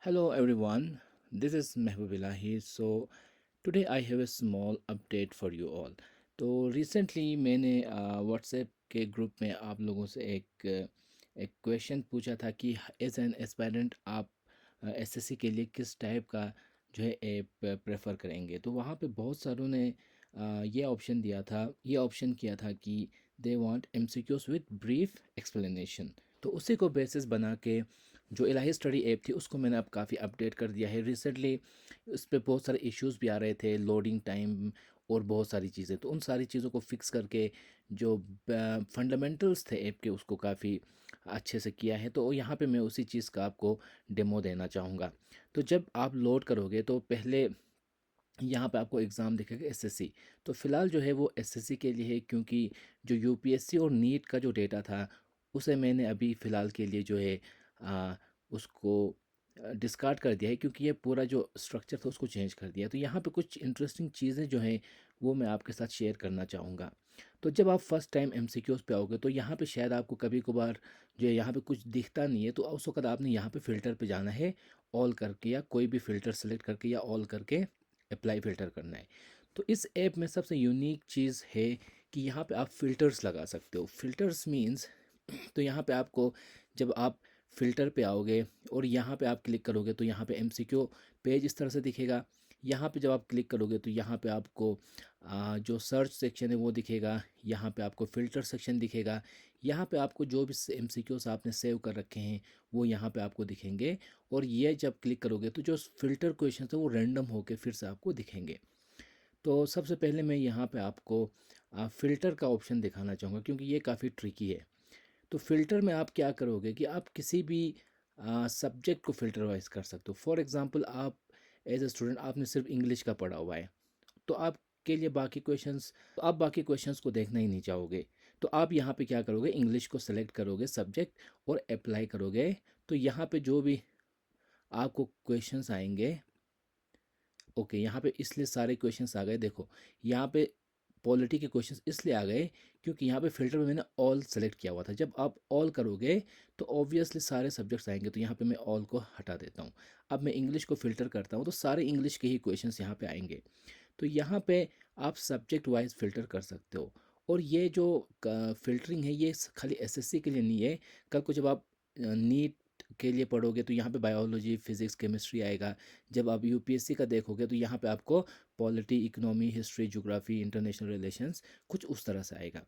Hello everyone, this is Mehboob Ilahi. So today I have a small update for you all. तो recently मैंने WhatsApp के group में आप लोगों से एक क्वेश्चन पूछा था कि एज एन एस्पायरेंट आप एसएससी के लिए किस टाइप का जो है ऐप प्रेफर करेंगे। तो वहाँ पे बहुत सारों ने ये ऑप्शन किया था कि they want MCQs with brief explanation. तो उसी को बेसिस बना के जो इलाही स्टडी ऐप थी उसको मैंने अब काफ़ी अपडेट कर दिया है। रिसेंटली उस पर बहुत सारे इश्यूज़ भी आ रहे थे, लोडिंग टाइम और बहुत सारी चीज़ें। तो उन सारी चीज़ों को फिक्स करके जो फंडामेंटल्स थे ऐप के उसको काफ़ी अच्छे से किया है। तो यहाँ पे मैं उसी चीज़ का आपको डेमो देना चाहूँगा। तो जब आप लोड करोगे तो पहले यहाँ पे आपको एग्ज़ाम दिखेगा एसएससी। तो फ़िलहाल जो है वो एसएससी के लिए है, क्योंकि जो यूपीएससी और नीट का जो डेटा था उसे मैंने अभी फ़िलहाल के लिए जो है उसको डिस्कार्ड कर दिया है, क्योंकि ये पूरा जो स्ट्रक्चर था उसको चेंज कर दिया। तो यहाँ पे कुछ इंटरेस्टिंग चीज़ें जो हैं वो मैं आपके साथ शेयर करना चाहूँगा। तो जब आप फर्स्ट टाइम एमसीक्यूज़ पे आओगे तो यहाँ पे शायद आपको कभी कभार जो है यहाँ पे कुछ दिखता नहीं है, तो उस वक्त आपने यहाँ पे फ़िल्टर पे जाना है, ऑल करके या कोई भी फ़िल्टर सेलेक्ट करके या ऑल करके अप्लाई फ़िल्टर करना है। तो इस ऐप में सबसे यूनिक चीज़ है कि यहाँ पे आप फ़िल्टर्स लगा सकते हो। फ़िल्टर्स मीन्स तो यहाँ पे आपको जब आप फ़िल्टर पे आओगे और यहाँ पे आप क्लिक करोगे तो यहाँ पे एमसीक्यू पेज इस तरह से दिखेगा। यहाँ पे जब आप क्लिक करोगे तो यहाँ पे आपको जो सर्च सेक्शन है वो दिखेगा। यहाँ पे आपको फ़िल्टर सेक्शन दिखेगा। यहाँ पे आपको जो भी एमसीक्यूज आपने सेव कर रखे हैं वो यहाँ पे आपको दिखेंगे। और ये जब क्लिक करोगे तो जो फ़िल्टर क्वेश्चन है वो रैंडम होके फिर से आपको दिखेंगे। तो सबसे पहले मैं यहाँ पे आपको फ़िल्टर का ऑप्शन दिखाना चाहूँगा, क्योंकि ये काफ़ी ट्रिकी है। तो फ़िल्टर में आप क्या करोगे कि आप किसी भी सब्जेक्ट को फ़िल्टर वाइज कर सकते हो। फॉर एग्ज़ाम्पल आप एज ए स्टूडेंट आपने सिर्फ इंग्लिश का पढ़ा हुआ है, तो आपके लिए बाकी क्वेश्चंस को देखना ही नहीं चाहोगे। तो आप यहाँ पे क्या करोगे, इंग्लिश को सेलेक्ट करोगे सब्जेक्ट और अप्लाई करोगे। तो यहाँ पे जो भी आपको क्वेश्चंस आएंगे, ओके यहाँ पे इसलिए सारे क्वेश्चंस आ गए। देखो यहाँ पे पॉलिटी के क्वेश्चंस इसलिए आ गए क्योंकि यहाँ पे फिल्टर में मैंने ऑल सेलेक्ट किया हुआ था। जब आप ऑल करोगे तो ऑब्वियसली सारे सब्जेक्ट्स आएंगे। तो यहाँ पे मैं ऑल को हटा देता हूँ। अब मैं इंग्लिश को फ़िल्टर करता हूँ तो सारे इंग्लिश के ही क्वेश्चंस यहाँ पे आएंगे। तो यहाँ पे आप सब्जेक्ट वाइज फ़िल्टर कर सकते हो। और ये जो फ़िल्टरिंग है ये खाली एसएससी के लिए नहीं है। कल को जब आप नीट के लिए पढ़ोगे तो यहाँ पे बायोलॉजी फिज़िक्स केमिस्ट्री आएगा। जब आप यूपीएससी का देखोगे तो यहाँ पे आपको polity economy history geography international relations कुछ उस तरह से आएगा।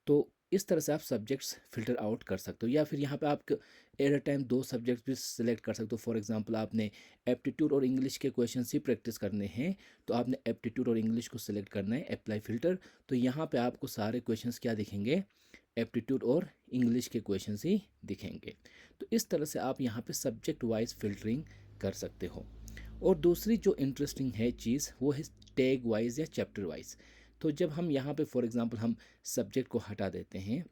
तो इस तरह से आप सब्जेक्ट्स फ़िल्टर आउट कर सकते हो। या फिर यहाँ पे आप एट अ टाइम दो सब्जेक्ट्स भी सिलेक्ट कर सकते हो। फॉर एग्जांपल आपने एप्टीट्यूड और इंग्लिश के क्वेश्चन ही प्रैक्टिस करने हैं, तो आपने एप्टीट्यूड और इंग्लिश को सिलेक्ट करना है, अप्लाई फ़िल्टर। तो यहाँ पे आपको सारे क्वेश्चंस क्या दिखेंगे, एप्टीट्यूड और इंग्लिश के क्वेश्चंस ही दिखेंगे। तो इस तरह से आप यहाँ पे सब्जेक्ट वाइज फ़िल्टरिंग कर सकते हो। और दूसरी जो इंटरेस्टिंग है चीज़ वो है टैग वाइज या चैप्टर वाइज। तो जब हम यहाँ पे फॉर एग्जांपल हम सब्जेक्ट को हटा देते हैं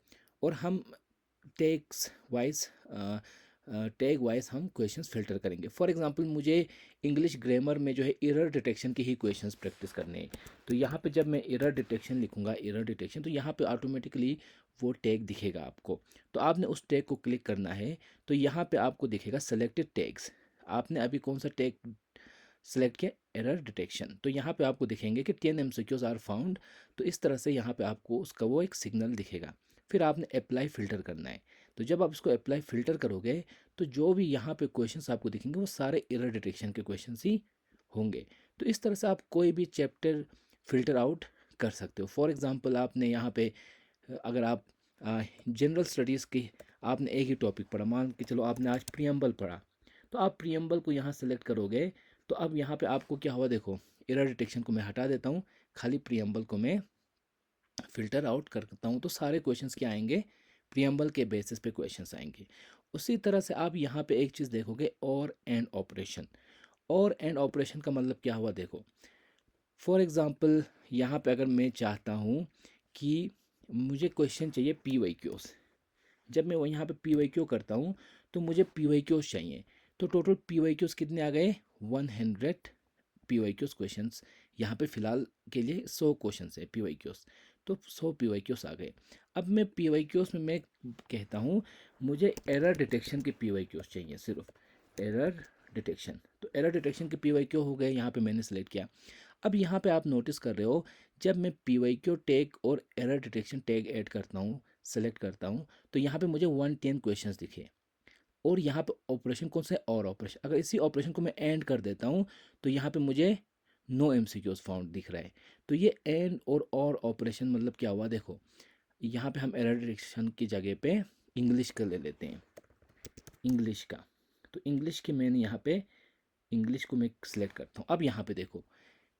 और हम टैग्स वाइज टैग वाइज हम क्वेश्चंस फिल्टर करेंगे। फॉर एग्जांपल मुझे इंग्लिश ग्रामर में जो है एरर डिटेक्शन के ही क्वेश्चंस प्रैक्टिस करने हैं। तो यहाँ पे जब मैं एरर डिटेक्शन लिखूँगा, एरर डिटेक्शन, तो यहाँ पे ऑटोमेटिकली वो टैग दिखेगा आपको। तो आपने उस टैग को क्लिक करना है। तो यहाँ पे आपको दिखेगा सेलेक्टेड टैग्स। आपने अभी कौन सा टैग सेलेक्ट किया, एरर डिटेक्शन। तो यहाँ पे आपको दिखेंगे कि 10 एमसीक्यूज आर फाउंड। तो इस तरह से यहाँ पे आपको उसका वो एक सिग्नल दिखेगा। फिर आपने अप्लाई फ़िल्टर करना है। तो जब आप इसको अप्लाई फ़िल्टर करोगे तो जो भी यहाँ पे क्वेश्चंस आपको दिखेंगे वो सारे एरर डिटेक्शन के क्वेश्चंस ही होंगे। तो इस तरह से आप कोई भी चैप्टर फ़िल्टर आउट कर सकते हो। फॉर एग्ज़ाम्पल आपने यहाँ पे अगर आप जनरल स्टडीज़ की आपने एक ही टॉपिक पढ़ा, मान के चलो आपने आज प्रियम्बल पढ़ा, तो आप प्रियम्बल को यहाँ सेलेक्ट करोगे। तो अब यहाँ पे आपको क्या हुआ, देखो एरर डिटेक्शन को मैं हटा देता हूँ, खाली प्रियम्बल को मैं फ़िल्टर आउट करता हूँ। तो सारे क्वेश्चंस क्या आएंगे, प्रियम्बल के बेसिस पे क्वेश्चंस आएंगे। उसी तरह से आप यहाँ पे एक चीज़ देखोगे, और एंड ऑपरेशन। और एंड ऑपरेशन का मतलब क्या हुआ, देखो फॉर एग्ज़ाम्पल यहाँ पे अगर मैं चाहता हूँ कि मुझे क्वेश्चन चाहिए पी वाई क्यूज़, जब मैं वो यहाँ पे पी वाई क्यू करता हूँ तो मुझे पी वाई क्यूज़ चाहिए। तो टोटल पी वाई क्यूज़ कितने आ गए, 100 पी वाई क्यूज़ क्वेश्चन। यहाँ पे फ़िलहाल के लिए 100 क्वेश्चन है पी वाई क्यूज़। तो 100 पी वाई क्यूज़ आ गए। अब मैं पी वाई क्यूज़ में मैं कहता हूँ मुझे एरर डिटेक्शन के पी वाई क्यूज़ चाहिए, सिर्फ एरर डिटेक्शन। तो एरर डिटेक्शन के PYQ हो गए, यहाँ पे मैंने सेलेक्ट किया। अब यहाँ पे आप नोटिस कर रहे हो, जब मैं PYQ टैग और एरर डिटेक्शन टैग ऐड करता हूँ, सेलेक्ट करता हूँ, तो यहाँ पे मुझे 110 क्वेश्चंस दिखे। और यहाँ पे ऑपरेशन कौन सा है, और ऑपरेशन। अगर इसी ऑपरेशन को मैं एंड कर देता हूँ तो यहाँ पे मुझे नो MCQs फाउंड दिख रहा है। तो ये एंड और ऑपरेशन मतलब क्या हुआ, देखो यहाँ पे हम एरर डिटेक्शन की जगह पे इंग्लिश का ले लेते हैं, इंग्लिश का। तो इंग्लिश के मैंने यहाँ पे इंग्लिश को मैं सिलेक्ट करता हूँ। अब यहाँ पे देखो,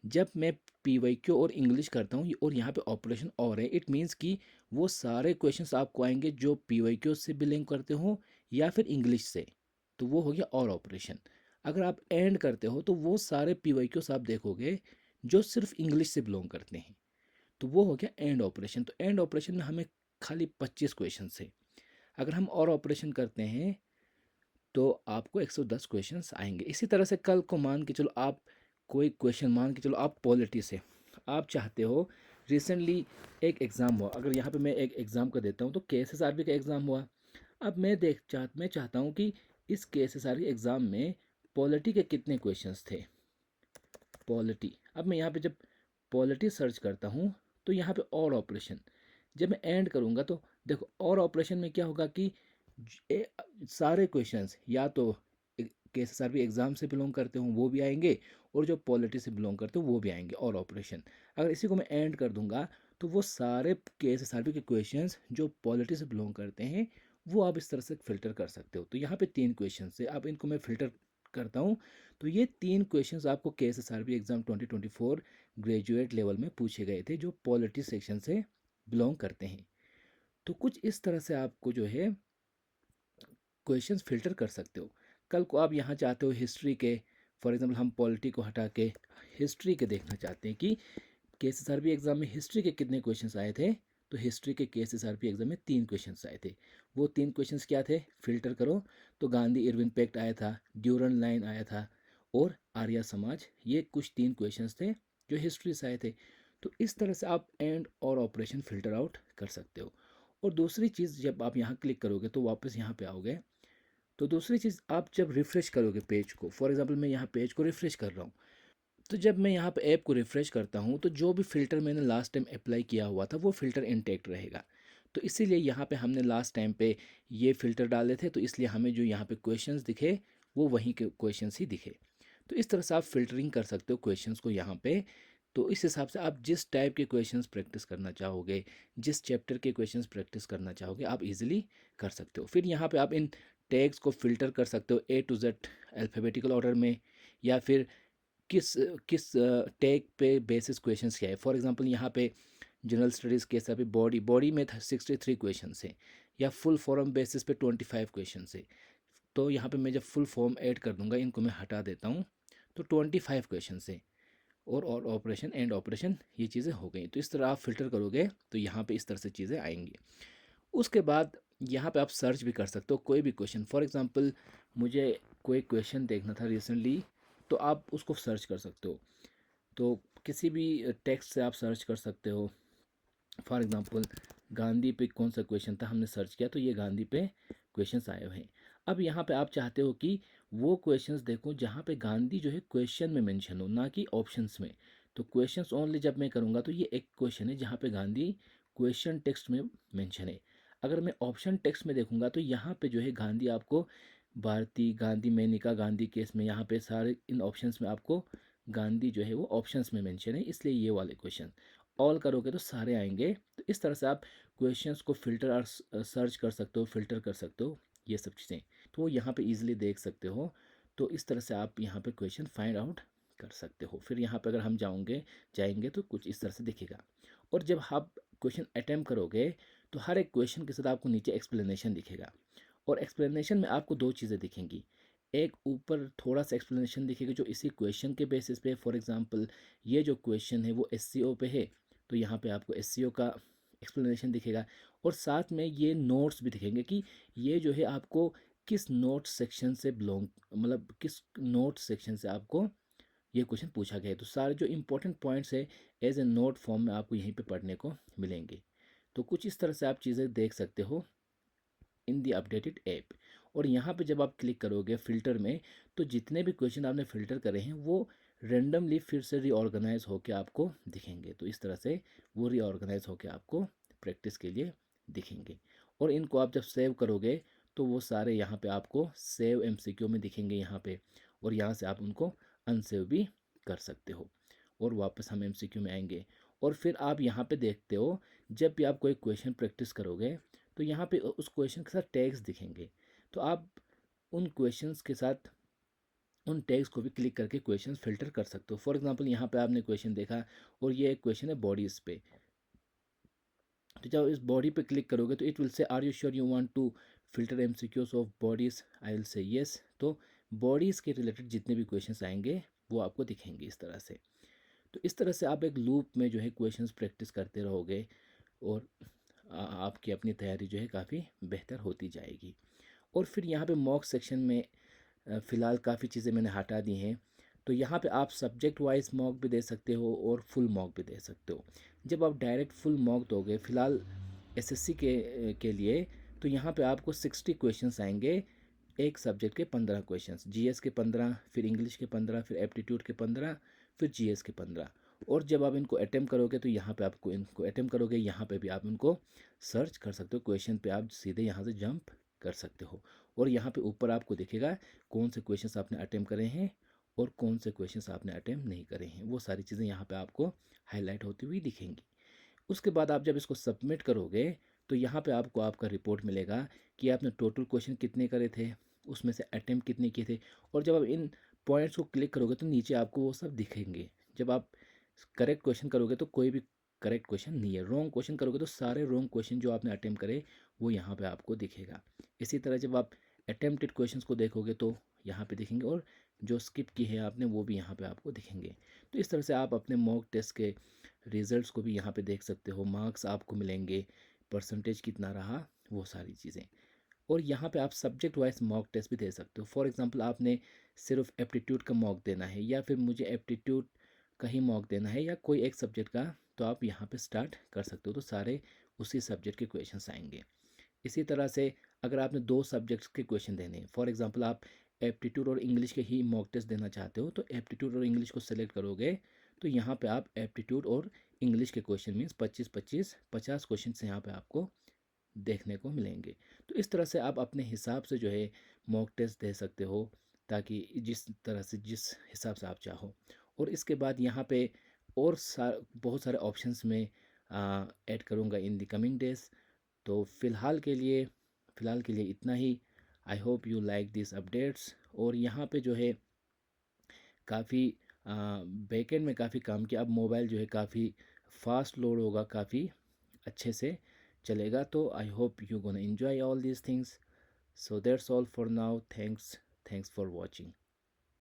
जब मैं PYQ और इंग्लिश करता हूँ और यहाँ पे ऑपरेशन और है, इट मीन्स कि वो सारे क्वेश्चंस आपको आएंगे जो PYQ से बिलोंग करते हो या फिर इंग्लिश से। तो वो हो गया और ऑपरेशन। अगर आप एंड करते हो तो वो सारे PYQs आप देखोगे जो सिर्फ इंग्लिश से बिलोंग करते हैं। तो वो हो गया एंड ऑपरेशन। तो एंड ऑपरेशन में हमें खाली 25 क्वेश्चन है। अगर हम और ऑपरेशन करते हैं तो आपको 110 क्वेश्चंस आएंगे। इसी तरह से कल को मान के चलो आप कोई क्वेश्चन, मान के चलो आप पॉलिटी से आप चाहते हो, रिसेंटली एक एग्ज़ाम हुआ, अगर यहाँ पे मैं एक एग्ज़ाम का देता हूँ तो KSSRB का एग्ज़ाम हुआ। अब मैं चाहता हूँ कि इस KSSRB एग्ज़ाम में पॉलिटी के कितने क्वेश्चंस थे, पॉलिटी। अब मैं यहाँ पे जब पॉलिटी सर्च करता हूँ तो यहाँ पे और ऑपरेशन, जब मैं एंड करूँगा तो देखो और ऑपरेशन में क्या होगा कि सारे क्वेश्चंस या तो KSSRB एग्ज़ाम से बिलोंग करते हों वो भी आएंगे, और जो पॉलिटी से बिलोंग करते हो वो भी आएंगे और ऑपरेशन। अगर इसी को मैं एंड कर दूंगा तो वो सारे KSSRB के क्वेश्चंस जो पॉलिटी से बिलोंग करते हैं वो आप इस तरह से फ़िल्टर कर सकते हो। तो यहाँ पे 3 क्वेश्चन से अब इनको मैं फ़िल्टर करता हूँ। तो ये 3 क्वेश्चंस आपको KSSRB एग्ज़ाम 2024 ग्रेजुएट लेवल में पूछे गए थे जो पॉलिटी सेक्शन से बिलोंग करते हैं। तो कुछ इस तरह से आपको जो है क्वेश्चंस फ़िल्टर कर सकते हो। कल को आप यहाँ चाहते हो हिस्ट्री के, फॉर एग्जांपल हम पॉलिटी को हटा के हिस्ट्री के देखना चाहते हैं कि KSSRB एग्ज़ाम में हिस्ट्री के कितने क्वेश्चंस आए थे। तो हिस्ट्री के KSSRB एग्ज़ाम में 3 क्वेश्चंस आए थे। वो 3 क्वेश्चंस क्या थे, फ़िल्टर करो तो गांधी इरविन पैक्ट आया था, ड्यूरन लाइन आया था, और आर्य समाज। ये कुछ 3 क्वेश्चंस थे जो हिस्ट्री से आए थे। तो इस तरह से आप एंड और ऑपरेशन फ़िल्टर आउट कर सकते हो। और दूसरी चीज़, जब आप यहाँ क्लिक करोगे तो वापस यहाँ पे आओगे, तो दूसरी चीज़ आप जब रिफ़्रेश करोगे पेज को, फॉर एग्जांपल मैं यहाँ पेज को रिफ़्रेश कर रहा हूँ, तो जब मैं यहाँ पे ऐप को रिफ़्रेश करता हूँ तो जो भी फ़िल्टर मैंने लास्ट टाइम अप्लाई किया हुआ था वो फ़िल्टर इंटैक्ट रहेगा। तो इसीलिए यहाँ पे हमने लास्ट टाइम पे ये फ़िल्टर डाले थे, तो इसलिए हमें जो यहाँ पे क्वेश्चंस दिखे वो वहीं के क्वेश्चंस ही दिखे। तो इस तरह से आप फ़िल्टरिंग कर सकते हो क्वेश्चंस को यहाँ पे। तो इस हिसाब से आप जिस टाइप के क्वेश्चंस प्रैक्टिस करना चाहोगे, जिस चैप्टर के क्वेश्चंस प्रैक्टिस करना चाहोगे, आप इजीली कर सकते हो। फिर यहाँ पे आप इन टैग्स को फ़िल्टर कर सकते हो A to Z alphabetical order में, या फिर किस किस टैग पे बेसिस क्वेश्चंस क्या है। फॉर एग्जांपल यहाँ पे जनरल स्टडीज़ के हिसाब से बॉडी में 63 क्वेश्चन है, या फुल फॉर्म बेसिस पे 25 क्वेश्चन है। तो यहाँ पे मैं जब फुल फॉर्म ऐड कर दूंगा, इनको मैं हटा देता हूँ, तो 25 क्वेश्चन है। और ऑपरेशन एंड ऑपरेशन ये चीज़ें हो गई। तो इस तरह आप फिल्टर करोगे तो यहाँ पे इस तरह से चीज़ें आएंगी। उसके बाद यहाँ पे आप सर्च भी कर सकते हो कोई भी क्वेश्चन। फॉर एग्जांपल मुझे कोई क्वेश्चन देखना था रिसेंटली, तो आप उसको सर्च कर सकते हो। तो किसी भी टेक्स्ट से आप सर्च कर सकते हो। फॉर एग्जांपल गांधी पे कौन सा क्वेश्चन था, हमने सर्च किया तो ये गांधी पे क्वेश्चंस आए हुए हैं। अब यहाँ पे आप चाहते हो कि वो क्वेश्चंस देखो जहाँ पे गांधी जो है क्वेश्चन में मेंशन हो, ना कि ऑप्शंस में। तो क्वेश्चंस ओनली जब मैं करूँगा तो ये एक क्वेश्चन है जहाँ पे गांधी क्वेश्चन टेक्स्ट में मेंशन है। अगर मैं ऑप्शन टेक्स्ट में देखूंगा तो यहाँ पे जो है गांधी आपको भारती गांधी, मेनका गांधी केस में यहाँ पे सारे इन ऑप्शंस में आपको गांधी जो है वो ऑप्शंस में मेंशन है, इसलिए ये वाले क्वेश्चन ऑल करोगे तो सारे आएंगे। तो इस तरह से आप क्वेश्चंस को फिल्टर और सर्च कर सकते हो, फिल्टर कर सकते हो, ये सब चीज़ें तो यहाँ पे इजीली देख सकते हो। तो इस तरह से आप यहाँ पे क्वेश्चन फाइंड आउट कर सकते हो। फिर यहाँ पे अगर हम जाएंगे तो कुछ इस तरह से दिखेगा। और जब आप क्वेश्चन अटैम्प्ट करोगे तो हर एक क्वेश्चन के साथ आपको नीचे एक्सप्लेनेशन दिखेगा, और एक्सप्लेनेशन में आपको दो चीज़ें दिखेंगी। एक ऊपर थोड़ा सा एक्सप्लेनेशन दिखेगा जो इसी क्वेश्चन के बेसिस पे, फॉर एग्जांपल ये जो क्वेश्चन है वो SCO पे है, तो यहाँ पे आपको SCO का एक्सप्लेनेशन दिखेगा। और साथ में ये नोट्स भी दिखेंगे कि ये जो है आपको किस नोट सेक्शन से बिलोंग, मतलब किस नोट सेक्शन से आपको ये क्वेश्चन पूछा गया है। तो सारे जो इंपॉर्टेंट पॉइंट्स है एज ए नोट फॉर्म में आपको यहीं पे पढ़ने को मिलेंगे। तो कुछ इस तरह से आप चीज़ें देख सकते हो इन दी अपडेटेड ऐप। और यहाँ पे जब आप क्लिक करोगे फ़िल्टर में, तो जितने भी क्वेश्चन आपने फ़िल्टर करे हैं वो रेंडमली फिर से रीऑर्गेनाइज होकर आपको दिखेंगे। तो इस तरह से वो रीऑर्गेनाइज होकर आपको प्रैक्टिस के लिए दिखेंगे। और इनको आप जब सेव करोगे तो वो सारे यहाँ पे आपको सेव एमसीक्यू में दिखेंगे यहाँ पे, और यहाँ से आप उनको अनसेव भी कर सकते हो। और वापस हम एमसीक्यू में आएंगे, और फिर आप यहाँ पे देखते हो जब भी आप कोई क्वेश्चन प्रैक्टिस करोगे तो यहाँ पे उस क्वेश्चन के साथ टैग्स दिखेंगे। तो आप उन क्वेश्चंस के साथ उन टैग्स को भी क्लिक करके क्वेश्चन फिल्टर कर सकते हो। फॉर एग्जांपल यहाँ पे आपने क्वेश्चन देखा और ये एक क्वेश्चन है बॉडीज़ पे, तो जब इस बॉडी पे क्लिक करोगे तो it will say are you sure you want to filter MCQs of bodies, I will say yes. तो बॉडीज़ के रिलेटेड जितने भी क्वेश्चंस आएंगे वो आपको दिखेंगे इस तरह से। तो इस तरह से आप एक लूप में जो है क्वेश्चंस प्रैक्टिस करते रहोगे, और आपकी अपनी तैयारी जो है काफ़ी बेहतर होती जाएगी। और फिर यहाँ पे मॉक सेक्शन में फ़िलहाल काफ़ी चीज़ें मैंने हटा दी हैं। तो यहाँ पे आप सब्जेक्ट वाइज मॉक भी दे सकते हो और फुल मॉक भी दे सकते हो। जब आप डायरेक्ट फुल मॉक दोगे फ़िलहाल एसएससी के लिए, तो यहाँ पे आपको 60 क्वेश्चंस आएंगे। एक सब्जेक्ट के 15 क्वेश्चंस, जीएस के 15, फिर इंग्लिश के 15, फिर एप्टीट्यूड के 15, फिर जीएस के 15। और जब आप इनको अटेम्प्ट करोगे तो यहाँ पे आपको इनको अटेम्प्ट करोगे, यहाँ पे भी आप इनको सर्च कर सकते हो, क्वेश्चन पे आप सीधे यहाँ से जंप कर सकते हो। और यहाँ पे ऊपर आपको दिखेगा कौन से क्वेश्चंस आपने अटेम्प्ट करे हैं और कौन से क्वेश्चंस आपने अटेम्प्ट नहीं करे हैं, वो सारी चीज़ें यहाँ पे आपको हाईलाइट होती हुई दिखेंगी। उसके बाद आप जब इसको सबमिट करोगे तो यहाँ पे आपको आपका रिपोर्ट मिलेगा कि आपने टोटल क्वेश्चन कितने करे थे, उसमें से अटेम्प्ट कितने किए थे। और जब आप इन पॉइंट्स को क्लिक करोगे तो नीचे आपको वो सब दिखेंगे। जब आप करेक्ट क्वेश्चन करोगे तो कोई भी करेक्ट क्वेश्चन नहीं है, रॉन्ग क्वेश्चन करोगे तो सारे रॉन्ग क्वेश्चन जो आपने अटेम्प्ट करे वो यहाँ पे आपको दिखेगा। इसी तरह जब आप अटेम्प्टेड क्वेश्चंस को देखोगे तो यहाँ पे दिखेंगे, और जो स्किप की है आपने वो भी यहाँ पे आपको दिखेंगे। तो इस तरह से आप अपने मॉक टेस्ट के रिजल्ट्स को भी यहाँ पे देख सकते हो, मार्क्स आपको मिलेंगे, परसेंटेज कितना रहा, वो सारी चीज़ें। और यहाँ पे आप सब्जेक्ट वाइज मॉक टेस्ट भी दे सकते हो। फॉर एग्जांपल आपने सिर्फ एप्टीट्यूड का मॉक देना है, या फिर मुझे एप्टीट्यूड का ही मॉक देना है, या कोई एक सब्जेक्ट का, तो आप यहाँ पे स्टार्ट कर सकते हो। तो सारे उसी सब्जेक्ट के क्वेश्चंस आएंगे। इसी तरह से अगर आपने दो सब्जेक्ट्स के क्वेश्चन देने हैं, फॉर एग्जांपल आप एप्टीट्यूड और इंग्लिश के ही मॉक टेस्ट देना चाहते हो, तो एप्टीट्यूड और इंग्लिश को सेलेक्ट करोगे तो यहाँ पे आप एप्टीट्यूड और इंग्लिश के क्वेश्चन मीन्स 25-25 50 क्वेश्चन यहाँ पे आपको देखने को मिलेंगे। तो इस तरह से आप अपने हिसाब से जो है मॉक टेस्ट दे सकते हो, ताकि जिस तरह से जिस हिसाब से आप चाहो। और इसके बाद यहाँ पे और बहुत सारे ऑप्शंस में ऐड करूँगा इन द कमिंग डेज। तो फ़िलहाल के लिए इतना ही। I hope you like this updates. और यहाँ पे जो है काफ़ी बैकएंड में काफ़ी काम किया। अब मोबाइल जो है काफ़ी फास्ट लोड होगा, काफ़ी अच्छे से चलेगा। तो आई hope you gonna enjoy all these things. So that's all for now. Thanks for watching.